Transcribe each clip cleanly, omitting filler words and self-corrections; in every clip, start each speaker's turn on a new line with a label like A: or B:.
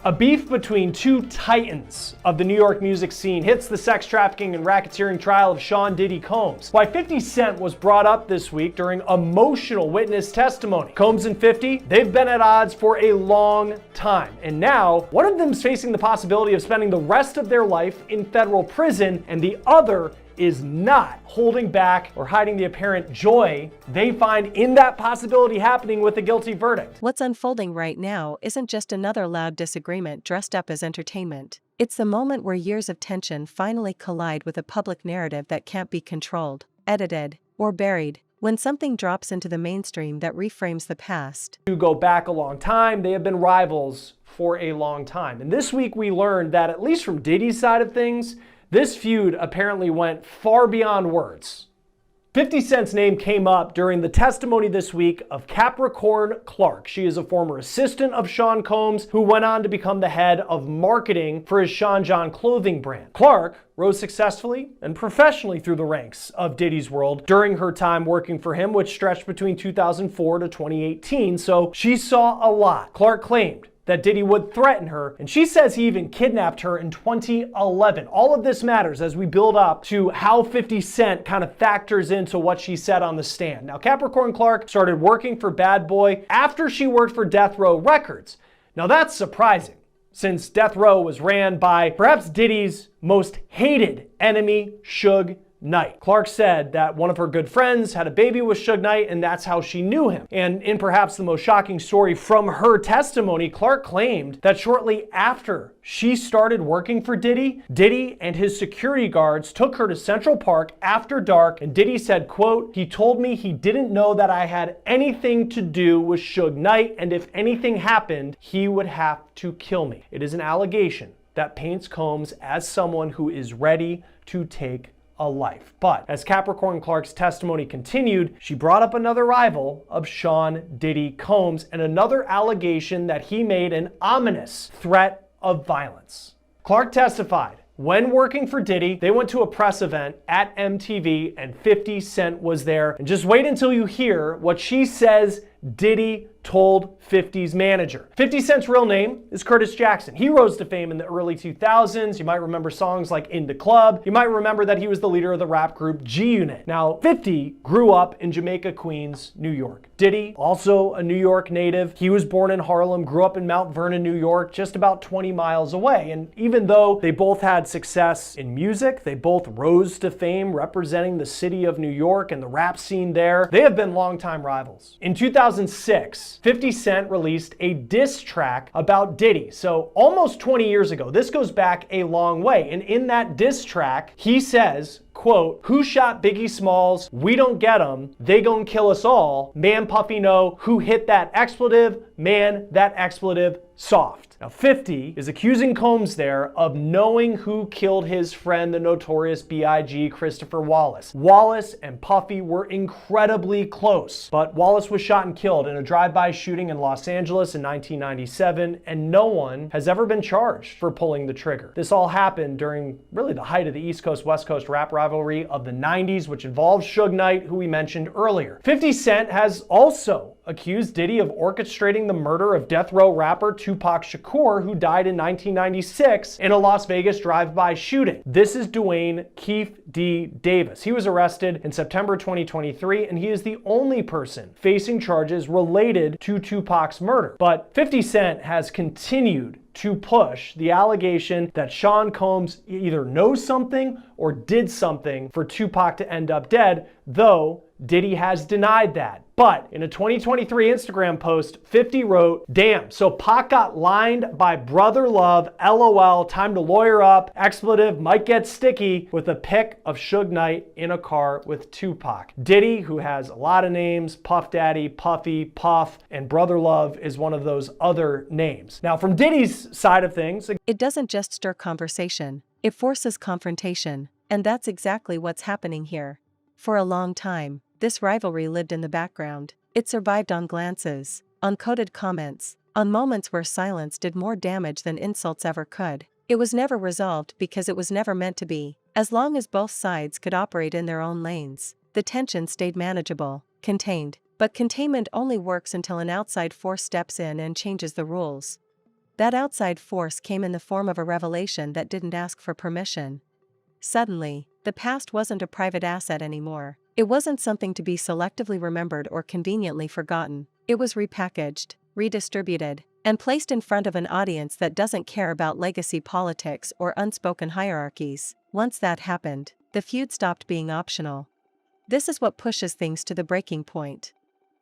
A: A beef between two titans of the New York music scene hits the sex trafficking and racketeering trial of Sean Diddy Combs. Why 50 Cent was brought up this week during emotional witness testimony. Combs and 50, they've been at odds for a long time. And now, one of them is facing the possibility of spending the rest of their life in federal prison, and the other is not holding back or hiding the apparent joy they find in that possibility happening with a guilty verdict.
B: What's unfolding right now isn't just another loud disagreement dressed up as entertainment. It's the moment where years of tension finally collide with a public narrative that can't be controlled, edited, or buried. When something drops into the mainstream that reframes the past.
A: To go back a long time, they have been rivals for a long time. And this week we learned that, at least from Diddy's side of things, this feud apparently went far beyond words. 50 Cent's name came up during the testimony this week of Capricorn Clark. She is a former assistant of Sean Combs who went on to become the head of marketing for his Sean John clothing brand. Clark rose successfully and professionally through the ranks of Diddy's world during her time working for him, which stretched between 2004 to 2018, so she saw a lot. Clark claimed that Diddy would threaten her, and she says he even kidnapped her in 2011. All of this matters as we build up to how 50 Cent kind of factors into what she said on the stand. Now, Capricorn Clark started working for Bad Boy after she worked for Death Row Records. Now that's surprising, since Death Row was ran by perhaps Diddy's most hated enemy, Suge Knight. Clark said that one of her good friends had a baby with Suge Knight, and that's how she knew him. And in perhaps the most shocking story from her testimony, Clark claimed that shortly after she started working for Diddy, Diddy and his security guards took her to Central Park after dark, and Diddy said, quote, "He told me he didn't know that I had anything to do with Suge Knight, and if anything happened, he would have to kill me." It is an allegation that paints Combs as someone who is ready to take a life. But as Capricorn Clark's testimony continued, she brought up another rival of Sean Diddy Combs and another allegation that he made an ominous threat of violence. Clark testified, when working for Diddy, they went to a press event at MTV and 50 Cent was there. And just wait until you hear what she says Diddy told 50's manager. 50 Cent's real name is Curtis Jackson. He rose to fame in the early 2000s. You might remember songs like In the Club. You might remember that he was the leader of the rap group G-Unit. Now, 50 grew up in Jamaica, Queens, New York. Diddy, also a New York native. He was born in Harlem, grew up in Mount Vernon, New York, just about 20 miles away. And even though they both had success in music, they both rose to fame representing the city of New York and the rap scene there, they have been longtime rivals. In 2006, 50 Cent released a diss track about Diddy. So almost 20 years ago, this goes back a long way. And in that diss track, he says, quote, "Who shot Biggie Smalls? We don't get 'em. They gon' kill us all. Man, Puffy know who hit that expletive. Man, that expletive soft." Now 50 is accusing Combs there of knowing who killed his friend, the notorious B.I.G. Christopher Wallace. Wallace and Puffy were incredibly close, but Wallace was shot and killed in a drive-by shooting in Los Angeles in 1997, and no one has ever been charged for pulling the trigger. This all happened during really the height of the East Coast-West Coast rap rivalry of the 90s, which involved Suge Knight, who we mentioned earlier. 50 Cent has also accused Diddy of orchestrating the murder of death row rapper Tupac Shakur, who died in 1996 in a Las Vegas drive-by shooting. This is Dwayne Keefe D. Davis. He was arrested in September 2023, and he is the only person facing charges related to Tupac's murder. But 50 Cent has continued to push the allegation that Sean Combs either knows something or did something for Tupac to end up dead, though Diddy has denied that. But in a 2023 Instagram post, 50 wrote, "Damn, so Pac got lined by Brother Love, LOL, time to lawyer up, expletive might get sticky," with a pic of Suge Knight in a car with Tupac. Diddy, who has a lot of names, Puff Daddy, Puffy, Puff, and Brother Love is one of those other names. Now from Diddy's side of things,
B: it doesn't just stir conversation, it forces confrontation, and that's exactly what's happening here. For a long time, this rivalry lived in the background. It survived on glances, on coded comments, on moments where silence did more damage than insults ever could. It was never resolved because it was never meant to be. As long as both sides could operate in their own lanes, the tension stayed manageable, contained. But containment only works until an outside force steps in and changes the rules. That outside force came in the form of a revelation that didn't ask for permission. Suddenly, the past wasn't a private asset anymore. It wasn't something to be selectively remembered or conveniently forgotten. It was repackaged, redistributed, and placed in front of an audience that doesn't care about legacy politics or unspoken hierarchies. Once that happened, the feud stopped being optional. This is what pushes things to the breaking point.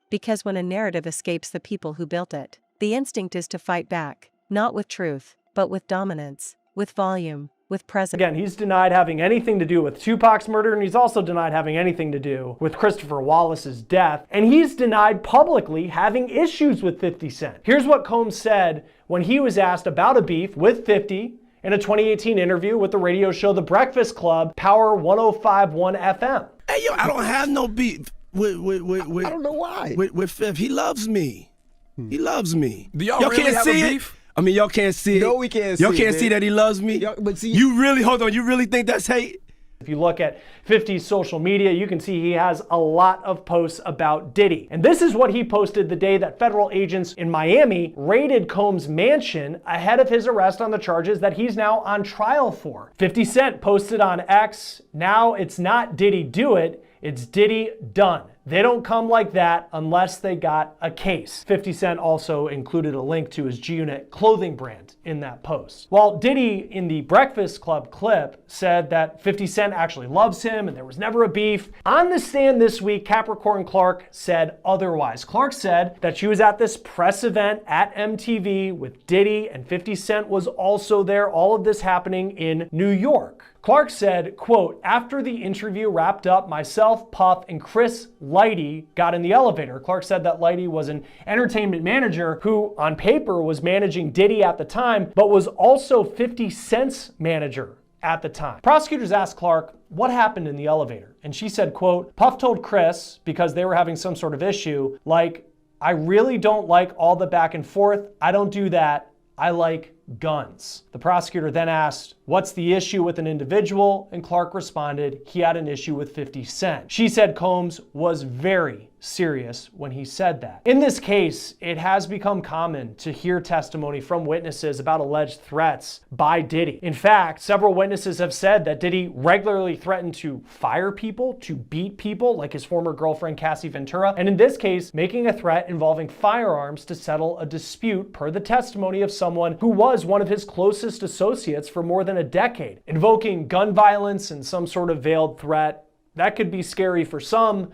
B: Because when a narrative escapes the people who built it, the instinct is to fight back, not with truth, but with dominance, with volume, with presence.
A: Again, he's denied having anything to do with Tupac's murder, and he's also denied having anything to do with Christopher Wallace's death, and he's denied publicly having issues with 50 Cent. Here's what Combs said when he was asked about a beef with 50 in a 2018 interview with the radio show The Breakfast Club, Power 105.1 FM.
C: Hey, yo, I don't have no beef with
D: I don't know why.
C: With Fifth. He loves me. He loves me.
D: Do y'all really
C: can't
D: have
C: see
D: a
C: it?
D: beef?
C: I mean, y'all can't see it.
D: No, we can't see
C: Y'all
D: it,
C: can't
D: man.
C: see that he loves me?
D: But see,
C: You really think that's hate?
A: If you look at 50's social media, you can see he has a lot of posts about Diddy. And this is what he posted the day that federal agents in Miami raided Combs' mansion ahead of his arrest on the charges that he's now on trial for. 50 Cent posted on X, "Now it's not Diddy do it, it's Diddy done. They don't come like that unless they got a case." 50 Cent also included a link to his G-Unit clothing brand in that post. While Diddy in the Breakfast Club clip said that 50 Cent actually loves him and there was never a beef, on the stand this week, Capricorn Clark said otherwise. Clark said that she was at this press event at MTV with Diddy and 50 Cent was also there, all of this happening in New York. Clark said, quote, "After the interview wrapped up, myself, Puff, and Chris Lighty got in the elevator." Clark said that Lighty was an entertainment manager who, on paper, was managing Diddy at the time, but was also 50 Cent's manager at the time. Prosecutors asked Clark what happened in the elevator, and she said, quote, "Puff told Chris, because they were having some sort of issue, like, I really don't like all the back and forth. I don't do that. I like guns." The prosecutor then asked, "What's the issue with an individual?" And Clark responded, he had an issue with 50 Cent. She said Combs was very serious when he said that. In this case, it has become common to hear testimony from witnesses about alleged threats by Diddy. In fact, several witnesses have said that Diddy regularly threatened to fire people, to beat people, like his former girlfriend Cassie Ventura, and in this case, making a threat involving firearms to settle a dispute, per the testimony of someone who was one of his closest associates for more than a decade. Invoking gun violence and some sort of veiled threat, that could be scary for some,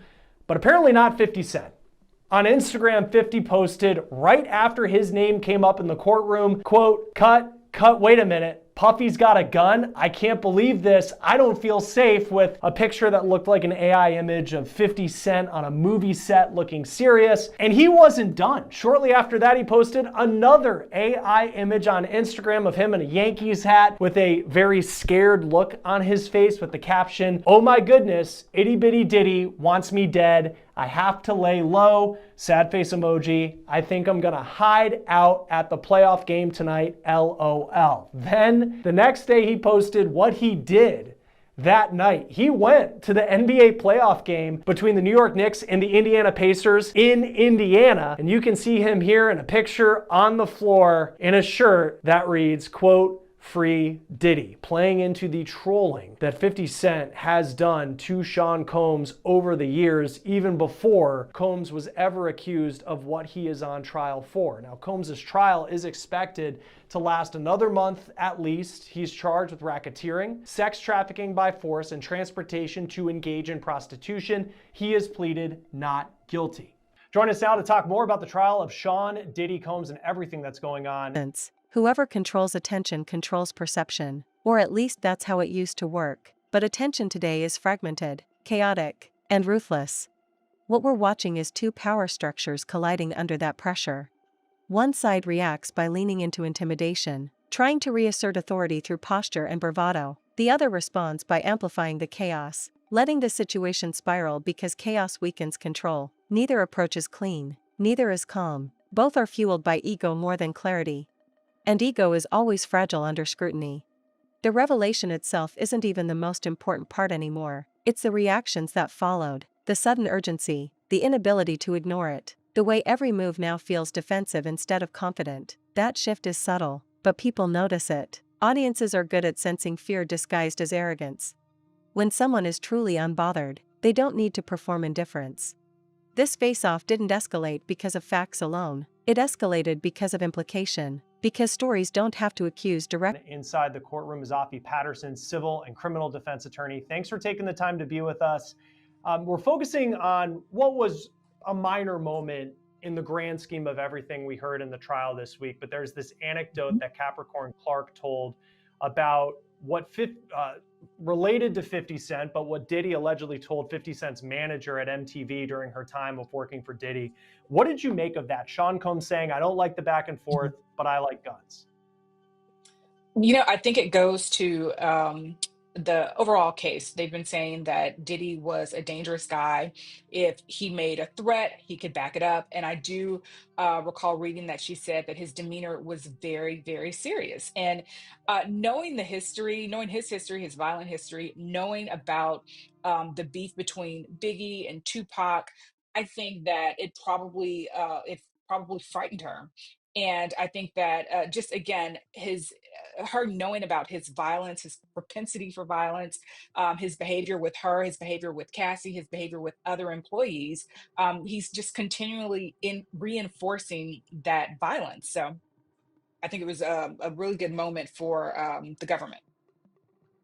A: but apparently not 50 Cent. On Instagram, 50 posted right after his name came up in the courtroom, quote, cut, wait a minute. Puffy's got a gun? I can't believe this. I don't feel safe, with a picture that looked like an AI image of 50 Cent on a movie set looking serious. And he wasn't done. Shortly after that, he posted another AI image on Instagram of him in a Yankees hat with a very scared look on his face with the caption, "Oh my goodness, itty bitty Diddy wants me dead. I have to lay low." Sad face emoji. "I think I'm gonna hide out at the playoff game tonight, LOL. Then the next day he posted what he did that night. He went to the NBA playoff game between the New York Knicks and the Indiana Pacers in Indiana. And you can see him here in a picture on the floor in a shirt that reads, quote, "Free Diddy," playing into the trolling that 50 Cent has done to Sean Combs over the years, even before Combs was ever accused of what he is on trial for. Now, Combs' trial is expected to last another month at least. He's charged with racketeering, sex trafficking by force, and transportation to engage in prostitution. He has pleaded not guilty. Join us now to talk more about the trial of Sean Diddy Combs and everything that's going on.
B: Whoever controls attention controls perception, or at least that's how it used to work. But attention today is fragmented, chaotic, and ruthless. What we're watching is two power structures colliding under that pressure. One side reacts by leaning into intimidation, trying to reassert authority through posture and bravado. The other responds by amplifying the chaos, letting the situation spiral because chaos weakens control. Neither approach is clean, neither is calm. Both are fueled by ego more than clarity. And ego is always fragile under scrutiny. The revelation itself isn't even the most important part anymore. It's the reactions that followed, the sudden urgency, the inability to ignore it, the way every move now feels defensive instead of confident. That shift is subtle, but people notice it. Audiences are good at sensing fear disguised as arrogance. When someone is truly unbothered, they don't need to perform indifference. This face-off didn't escalate because of facts alone. It escalated because of implication, because stories don't have to accuse directly.
A: Inside the courtroom is Afi Patterson, civil and criminal defense attorney. Thanks for taking the time to be with us. We're focusing on what was a minor moment in the grand scheme of everything we heard in the trial this week, but there's this anecdote that Capricorn Clark told about what related to 50 Cent, but what Diddy allegedly told 50 Cent's manager at MTV during her time of working for Diddy. What did you make of that? Sean Combs saying, I don't like the back and forth, but I like guns.
D: I think it goes to the overall case. They've been saying that Diddy was a dangerous guy. If he made a threat, he could back it up. And I do recall reading that she said that his demeanor was very, very serious. And knowing knowing his history, his violent history, knowing about the beef between Biggie and Tupac, I think that it probably frightened her. And I think that just again, her knowing about his violence, his propensity for violence, his behavior with her, his behavior with Cassie, his behavior with other employees, he's just continually in reinforcing that violence. So I think it was a really good moment for the government.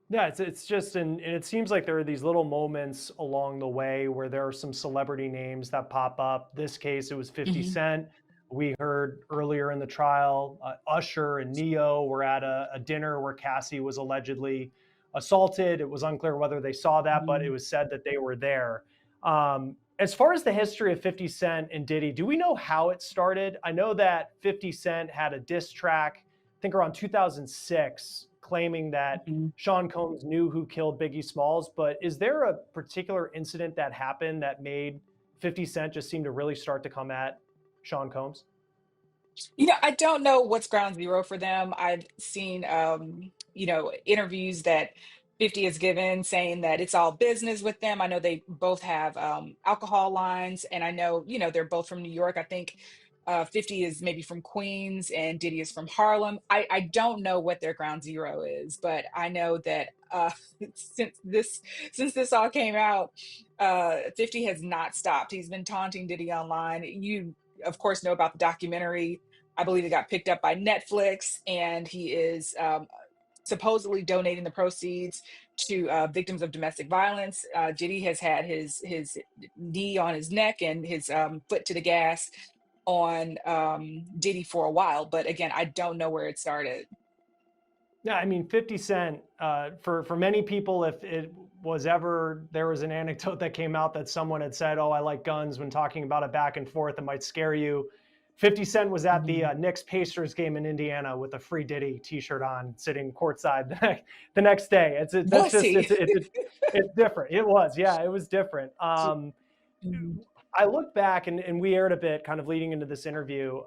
A: Yeah, it's just, and it seems like there are these little moments along the way where there are some celebrity names that pop up. This case, it was 50
D: Mhm.
A: Cent. We heard earlier in the trial, Usher and Neo were at a dinner where Cassie was allegedly assaulted. It was unclear whether they saw that, but it
D: Mhm.
A: was said that they were there. As far as the history of 50 Cent and Diddy, do we know how it started? I know that 50 Cent had a diss track, I think around 2006, claiming that
D: Mhm.
A: Sean Combs knew who killed Biggie Smalls, but is there a particular incident that happened that made 50 Cent just seem to really start to come at Sean Combs?
D: I don't know what's ground zero for them. I've seen, interviews that 50 has given saying that it's all business with them. I know they both have alcohol lines, and I know, they're both from New York. I think 50 is maybe from Queens and Diddy is from Harlem. I don't know what their ground zero is, but I know that since this since this all came out, 50 has not stopped. He's been taunting Diddy online. You, of course, know about the documentary. I believe it got picked up by Netflix, and he is supposedly donating the proceeds to victims of domestic violence. Diddy has had his knee on his neck and his foot to the gas on Diddy for a while, but again, I don't know where it started.
A: Yeah, I mean, 50 Cent, for many people, if it was ever, there was an anecdote that came out that someone had said, oh, I like guns when talking about it back and forth, it might scare you. 50 Cent was at the
D: Mhm.
A: Knicks Pacers game in Indiana with a free Diddy t-shirt on, sitting courtside the next day. That's
D: Was
A: just,
D: he?
A: it's different. It was, yeah, it was different.
D: Mhm.
A: I look back and we aired a bit kind of leading into this interview,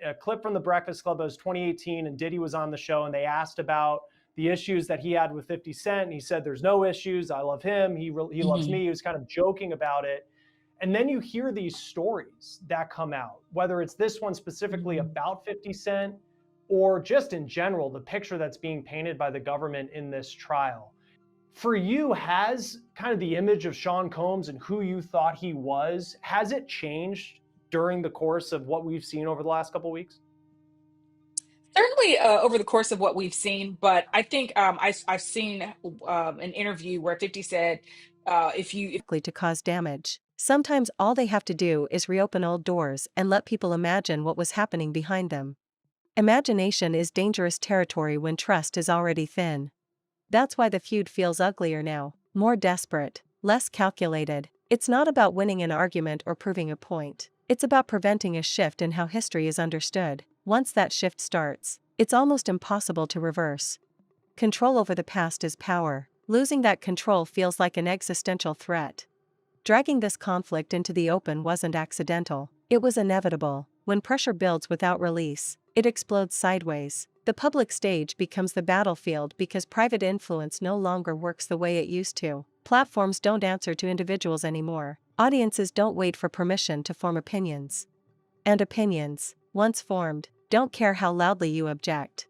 A: a clip from the Breakfast Club. It was 2018 and Diddy was on the show and they asked about the issues that he had with 50 Cent. And he said, there's no issues. I love him. He loves me.
D: Mhm.
A: He was kind of joking about it. And then you hear these stories that come out, whether it's this one specifically
D: Mhm.
A: about 50 Cent or just in general, the picture that's being painted by the government in this trial. For you, has kind of the image of Sean Combs and who you thought he was, has it changed during the course of what we've seen over the last couple of weeks?
D: Certainly over the course of what we've seen, but I think I've seen an interview where 50 said, if
B: To cause damage. Sometimes all they have to do is reopen old doors and let people imagine what was happening behind them. Imagination is dangerous territory when trust is already thin. That's why the feud feels uglier now, more desperate, less calculated. It's not about winning an argument or proving a point. It's about preventing a shift in how history is understood. Once that shift starts, it's almost impossible to reverse. Control over the past is power. Losing that control feels like an existential threat. Dragging this conflict into the open wasn't accidental, it was inevitable. When pressure builds without release, it explodes sideways. The public stage becomes the battlefield because private influence no longer works the way it used to. Platforms don't answer to individuals anymore. Audiences don't wait for permission to form opinions. And opinions, once formed, don't care how loudly you object.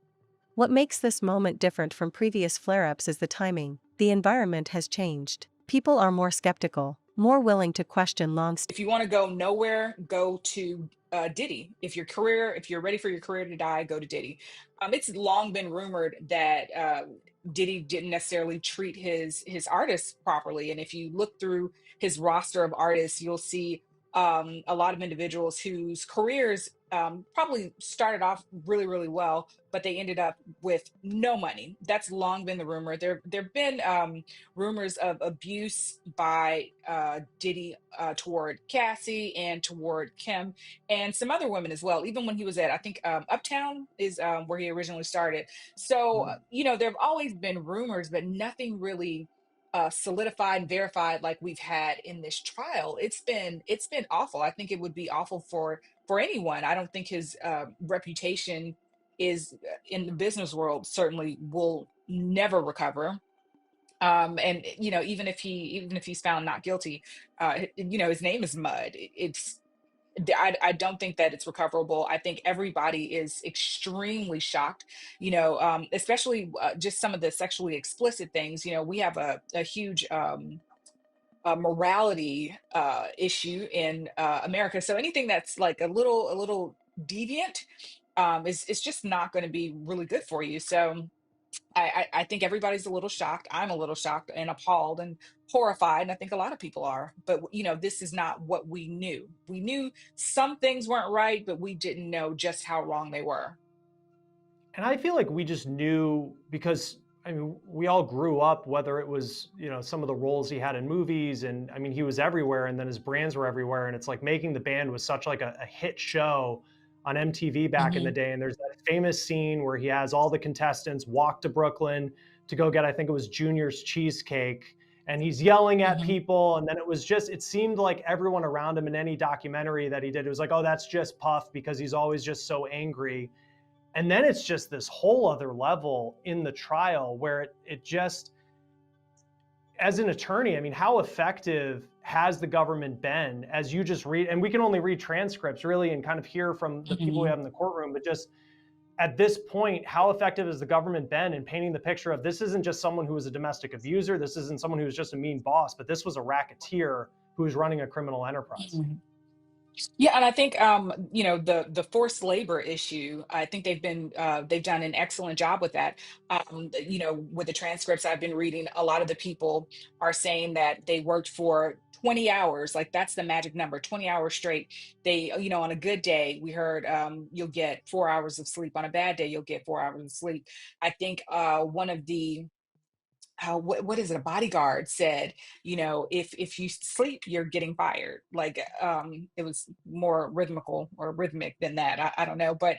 B: What makes this moment different from previous flare-ups is the timing. The environment has changed. People are more skeptical, more willing to question long.
D: If you want to go nowhere, go to Diddy. If you're ready for your career to die, go to Diddy. It's long been rumored that Diddy didn't necessarily treat his artists properly, and if you look through his roster of artists, you'll see a lot of individuals whose careers probably started off really, really well, but they ended up with no money. That's long been the rumor. There've been rumors of abuse by Diddy toward Cassie and toward Kim and some other women as well. Even when he was at, I think Uptown is where he originally started. So there have always been rumors, but nothing really solidified and verified like we've had in this trial. It's been awful. I think it would be awful for anyone. I don't think his reputation is in the business world certainly will never recover. And even if he's found not guilty, his name is mud. I don't think that it's recoverable. I think everybody is extremely shocked, especially just some of the sexually explicit things. We have a huge morality issue in America. So anything that's like a little deviant is just not going to be really good for you. So I think everybody's a little shocked. I'm a little shocked and appalled and horrified, and I think a lot of people are. But this is not what we knew. We knew some things weren't right, but we didn't know just how wrong they were.
A: And I feel like we just knew because I mean, we all grew up, whether it was, some of the roles he had in movies and I mean, he was everywhere and then his brands were everywhere. And it's like Making the Band was such like a hit show on MTV back in the
D: Hmm.
A: day. And there's that famous scene where he has all the contestants walk to Brooklyn to go get, I think it was Junior's cheesecake. And he's yelling at
D: Hmm.
A: people. And then it seemed like everyone around him in any documentary that he did, it was like, oh, that's just Puff because he's always just so angry. And then it's just this whole other level in the trial where it just, as an attorney, I mean, how effective has the government been as you just read, and we can only read transcripts really and kind of hear from the people we
D: Hmm.
A: have in the courtroom, but just at this point, how effective has the government been in painting the picture of this isn't just someone who was a domestic abuser, this isn't someone who was just a mean boss, but this was a racketeer who was running a criminal enterprise.
D: Hmm. Yeah, and I think the forced labor issue. I think they've done an excellent job with that. With the transcripts I've been reading, a lot of the people are saying that they worked for 20 hours, like that's the magic number, 20 hours straight. They, on a good day, we heard you'll get 4 hours of sleep. On a bad day, you'll get 4 hours of sleep. I think one of the what is it, a bodyguard said, if you sleep you're getting fired, like it was more rhythmical or rhythmic than that. I don't know, but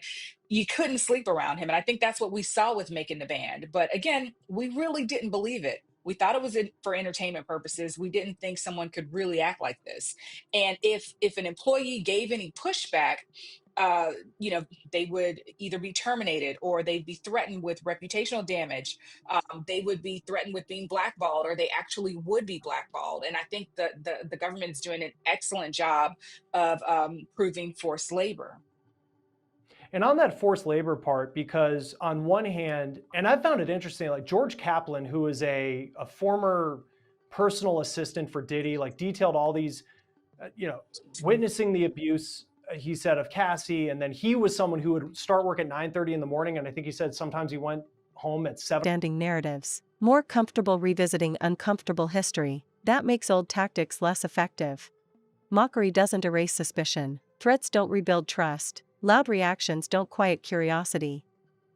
D: you couldn't sleep around him, and I think that's what we saw with Making the Band. But again, we really didn't believe it. We thought it was for entertainment purposes. We didn't think someone could really act like this. And if an employee gave any pushback, uh they would either be terminated or they'd be threatened with reputational damage. They would be threatened with being blackballed, or they actually would be blackballed. And I think the government is doing an excellent job of proving forced labor.
A: And on that forced labor part, because on one hand, and I found it interesting, like George Kaplan, who is a former personal assistant for Diddy, like detailed all these, witnessing the abuse, he said, of Cassie. And then he was someone who would start work at 9:30 in the morning. And I think he said sometimes he went home at 7.
B: Standing narratives, more comfortable revisiting uncomfortable history, that makes old tactics less effective. Mockery doesn't erase suspicion, threats don't rebuild trust, loud reactions don't quiet curiosity.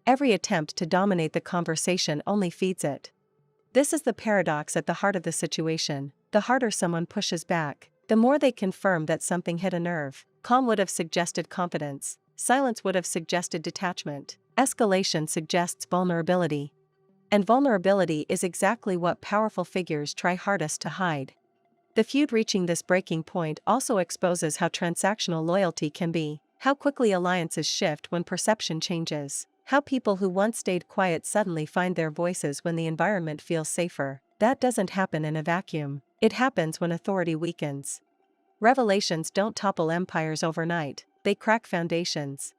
B: Every attempt to dominate the conversation only feeds it. This is the paradox at the heart of the situation. The harder someone pushes back, the more they confirm that something hit a nerve. Calm would have suggested confidence, silence would have suggested detachment, escalation suggests vulnerability. And vulnerability is exactly what powerful figures try hardest to hide. The feud reaching this breaking point also exposes how transactional loyalty can be, how quickly alliances shift when perception changes, how people who once stayed quiet suddenly find their voices when the environment feels safer. That doesn't happen in a vacuum. It happens when authority weakens. Revelations don't topple empires overnight, they crack foundations.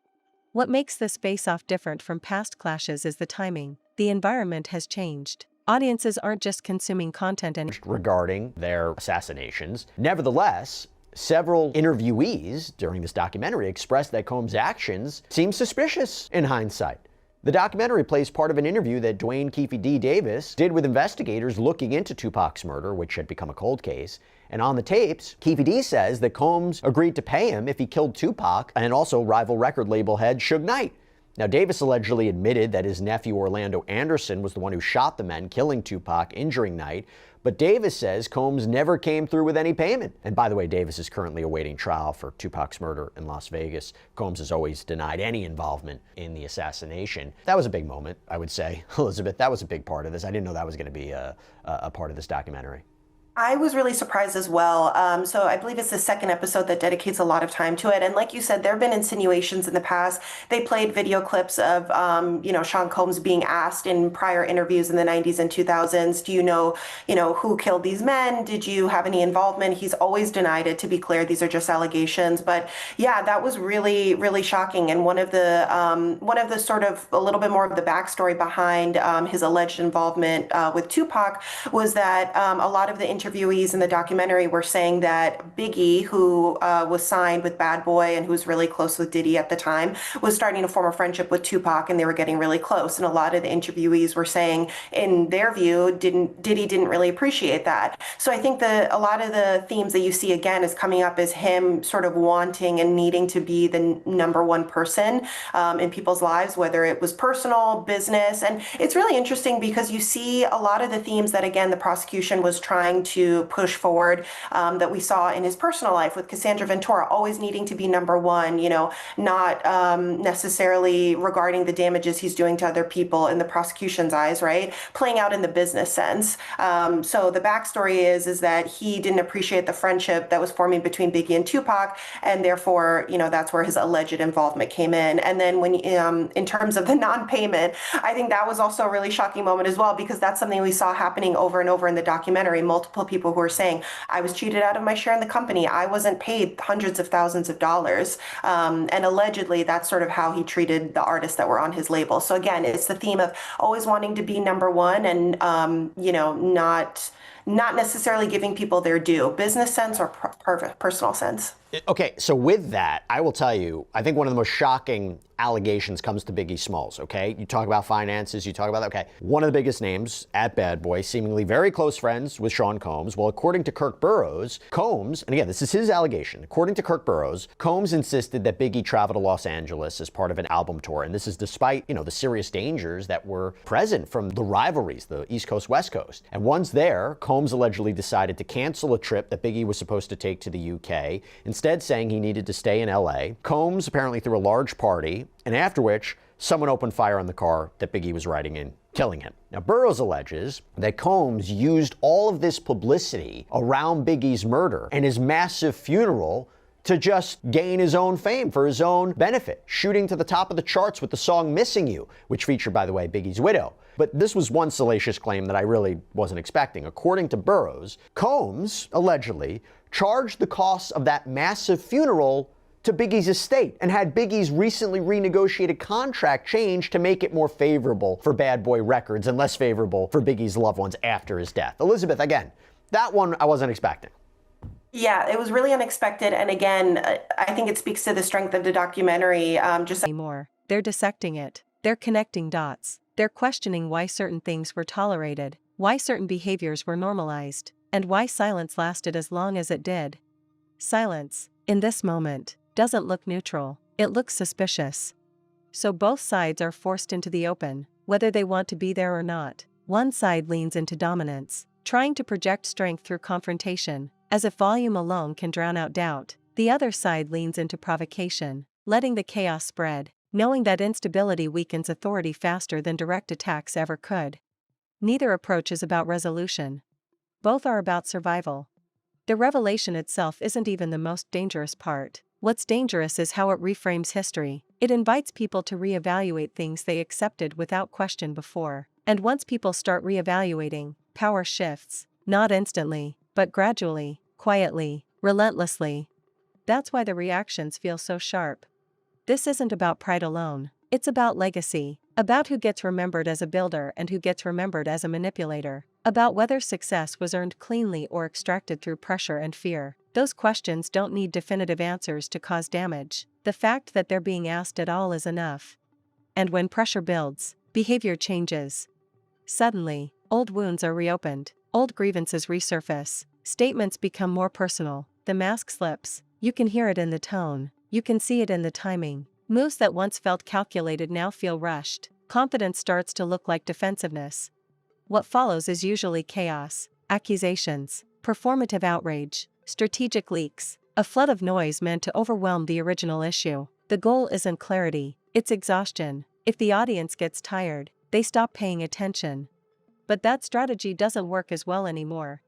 B: What makes this face-off different from past clashes is the timing. The environment has changed. Audiences aren't just consuming content anymore.
E: Regarding their assassinations. Nevertheless, several interviewees during this documentary expressed that Combs' actions seem suspicious in hindsight. The documentary plays part of an interview that Dwayne "Keefe D. Davis did with investigators looking into Tupac's murder, which had become a cold case. And on the tapes, Keefe D says that Combs agreed to pay him if he killed Tupac and also rival record label head Suge Knight. Now, Davis allegedly admitted that his nephew Orlando Anderson was the one who shot the men, killing Tupac, injuring Knight. But Davis says Combs never came through with any payment. And by the way, Davis is currently awaiting trial for Tupac's murder in Las Vegas. Combs has always denied any involvement in the assassination. That was a big moment, I would say. Elizabeth, that was a big part of this. I didn't know that was going to be a part of this documentary.
F: I was really surprised as well. So I believe it's the second episode that dedicates a lot of time to it. And like you said, there have been insinuations in the past. They played video clips of, Sean Combs being asked in prior interviews in the 90s and 2000s, do you know, who killed these men? Did you have any involvement? He's always denied it. To be clear, these are just allegations. But yeah, that was really, really shocking. And one of the sort of a little bit more of the backstory behind his alleged involvement with Tupac was that a lot of the interviewees in the documentary were saying that Biggie, who was signed with Bad Boy and who was really close with Diddy at the time, was starting to form a friendship with Tupac, and they were getting really close. And a lot of the interviewees were saying, in their view, Diddy didn't really appreciate that. So I think a lot of the themes that you see again is coming up as him sort of wanting and needing to be the number one person in people's lives, whether it was personal, business. And it's really interesting because you see a lot of the themes that, again, the prosecution was trying to push forward that we saw in his personal life with Cassandra Ventura, always needing to be number one, not necessarily regarding the damages he's doing to other people in the prosecution's eyes, right? Playing out in the business sense. So the backstory is that he didn't appreciate the friendship that was forming between Biggie and Tupac, and therefore, that's where his alleged involvement came in. And then when, in terms of the non-payment, I think that was also a really shocking moment as well, because that's something we saw happening over and over in the documentary. Multiple people who are saying, I was cheated out of my share in the company. I wasn't paid hundreds of thousands of dollars. And allegedly, that's sort of how he treated the artists that were on his label. So again, it's the theme of always wanting to be number one and, not necessarily giving people their due, business sense or personal sense.
E: Okay, so with that, I will tell you, I think one of the most shocking allegations comes to Biggie Smalls, okay? You talk about finances, you talk about that, okay. One of the biggest names at Bad Boy, seemingly very close friends with Sean Combs. Well, according to Kirk Burrows, Combs, and again, this is his allegation, according to Kirk Burrows, Combs insisted that Biggie travel to Los Angeles as part of an album tour, and this is despite, the serious dangers that were present from the rivalries, the East Coast, West Coast. And once there, Combs allegedly decided to cancel a trip that Biggie was supposed to take to the UK, instead saying he needed to stay in LA. Combs apparently threw a large party, and after which, someone opened fire on the car that Biggie was riding in, killing him. Now, Burrows alleges that Combs used all of this publicity around Biggie's murder and his massive funeral to just gain his own fame for his own benefit, shooting to the top of the charts with the song Missing You, which featured, by the way, Biggie's widow. But this was one salacious claim that I really wasn't expecting. According to Burrows, Combs, allegedly, charged the costs of that massive funeral to Biggie's estate and had Biggie's recently renegotiated contract changed to make it more favorable for Bad Boy Records and less favorable for Biggie's loved ones after his death. Elizabeth, again, that one I wasn't expecting.
F: Yeah, it was really unexpected. And again, I think it speaks to the strength of the documentary.
B: Anymore. They're dissecting it. They're connecting dots. They're questioning why certain things were tolerated, why certain behaviors were normalized, and why silence lasted as long as it did. Silence, in this moment, doesn't look neutral. It looks suspicious. So both sides are forced into the open, whether they want to be there or not. One side leans into dominance, trying to project strength through confrontation, as if volume alone can drown out doubt. The other side leans into provocation, letting the chaos spread, knowing that instability weakens authority faster than direct attacks ever could. Neither approach is about resolution. Both are about survival. The revelation itself isn't even the most dangerous part. What's dangerous is how it reframes history. It invites people to reevaluate things they accepted without question before. And once people start reevaluating, power shifts, not instantly, but gradually, quietly, relentlessly. That's why the reactions feel so sharp. This isn't about pride alone. It's about legacy, about who gets remembered as a builder and who gets remembered as a manipulator, about whether success was earned cleanly or extracted through pressure and fear. Those questions don't need definitive answers to cause damage. The fact that they're being asked at all is enough. And when pressure builds, behavior changes. Suddenly, old wounds are reopened, old grievances resurface, statements become more personal, the mask slips, you can hear it in the tone, you can see it in the timing. Moves that once felt calculated now feel rushed. Confidence starts to look like defensiveness. What follows is usually chaos, accusations, performative outrage, strategic leaks, a flood of noise meant to overwhelm the original issue. The goal isn't clarity, it's exhaustion. If the audience gets tired, they stop paying attention. But that strategy doesn't work as well anymore.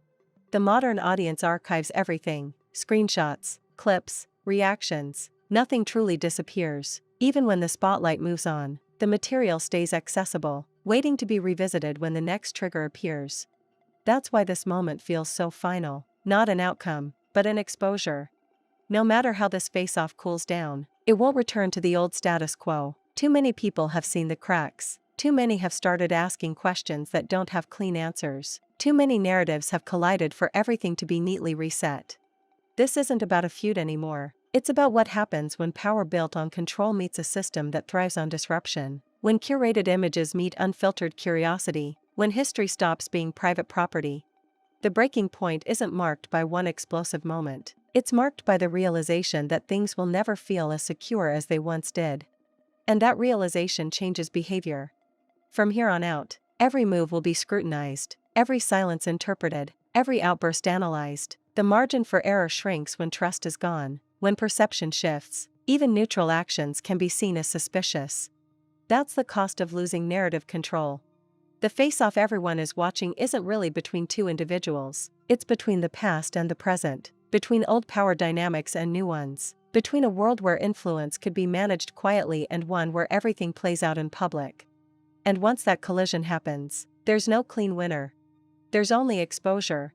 B: The modern audience archives everything: screenshots, clips, reactions. Nothing truly disappears. Even when the spotlight moves on, the material stays accessible, waiting to be revisited when the next trigger appears. That's why this moment feels so final, not an outcome, but an exposure. No matter how this face-off cools down, it won't return to the old status quo. Too many people have seen the cracks. Too many have started asking questions that don't have clean answers. Too many narratives have collided for everything to be neatly reset. This isn't about a feud anymore. It's about what happens when power built on control meets a system that thrives on disruption. When curated images meet unfiltered curiosity. When history stops being private property. The breaking point isn't marked by one explosive moment. It's marked by the realization that things will never feel as secure as they once did. And that realization changes behavior. From here on out, every move will be scrutinized, every silence interpreted, every outburst analyzed. The margin for error shrinks when trust is gone. When perception shifts, even neutral actions can be seen as suspicious. That's the cost of losing narrative control. The face-off everyone is watching isn't really between two individuals. It's between the past and the present, between old power dynamics and new ones, between a world where influence could be managed quietly and one where everything plays out in public. And once that collision happens, there's no clean winner. There's only exposure,